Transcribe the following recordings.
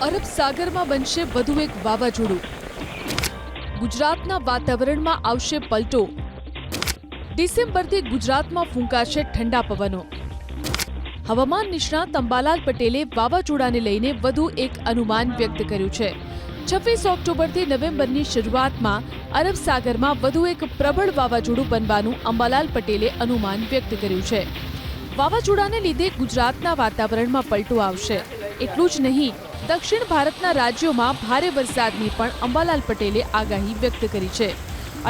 અરબ સાગરમાં બનશે વધુ એક વાવાઝોડું. ગુજરાતના વાતાવરણમાં આવશે પલટો. ડિસેમ્બરથી ગુજરાતમાં ફૂંકાશે ઠંડા પવનો. હવામાન નિષ્ણાત અંબાલાલ પટેલે વાવાઝોડાને લઈને વધુ એક અનુમાન વ્યક્ત કર્યું છે. 26 ઓક્ટોબરથી નવેમ્બરની શરૂઆતમાં અરબ સાગરમાં વધુ એક પ્રબળ વાવાઝોડું બનવાનું અંબાલાલ પટેલે અનુમાન વ્યક્ત કર્યું છે. વાવાઝોડાને લીધે ગુજરાતના વાતાવરણમાં પલટો આવશે. એટલું જ નહીં, દક્ષિણ ભારતના રાજ્યોમાં ભારે વરસાદની પણ અંબાલાલ પટેલે આગાહી વ્યક્ત કરી છે.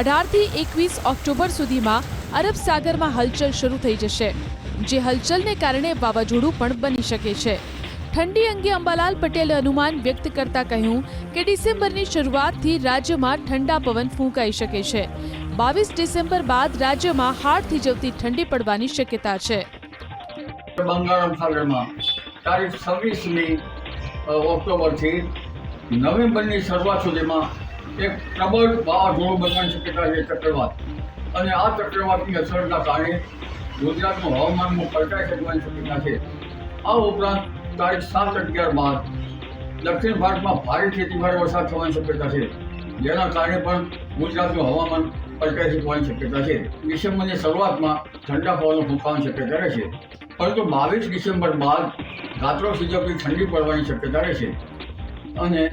18થી 21 ઓક્ટોબર સુધીમાં અરબ સાગરમાં હલચલ શરૂ થઈ જશે, જે હલચલને કારણે વાવાઝોડું પણ બની શકે છે. ઠંડી અંગે અંબાલાલ પટેલે અનુમાન વ્યક્ત કરતા કહ્યું કે ડિસેમ્બરની શરૂઆતથી રાજ્યમાં ઠંડા પવન ફૂંકાઈ શકે છે. 22 ડિસેમ્બર બાદ રાજ્યમાં હાડ થીજવતી ઠંડી પડવાની શક્યતા છે. બંગાળ સાગરમાં તારીખ 26મી ઓક્ટોબરથી નવેમ્બરની શરૂઆત સુધીમાં એક પ્રબળ વાવાઝોડું બનવાની શક્યતા છે, ચક્રવાત. અને આ ચક્રવાતની અસરના કારણે ગુજરાતનું હવામાનમાં પલટાઈ શકવાની શક્યતા છે. આ ઉપરાંત તારીખ 7-11 બાદ દક્ષિણ ભારતમાં ભારેથી અતિભારે વરસાદ થવાની શક્યતા છે, જેના કારણે પણ ગુજરાતનું હવામાન પલટાઈ શકવાની શક્યતા છે. ડિસેમ્બરની શરૂઆતમાં ઠંડા પવનો ફૂંકાવાની શક્યતા રહેશે, પરંતુ 22 ડિસેમ્બર બાદ રાત્રો થીજવતી ઠંડી પડવાની શક્યતા રહેશે અને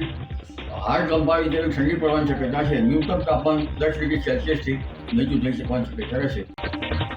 હાડ કંપાવી જેવી ઠંડી પડવાની શક્યતા છે. ન્યૂનતમ તાપમાન 10 ડિગ્રી સેલ્સિયસથી નીચું થઈ શકવાની શક્યતા રહેશે.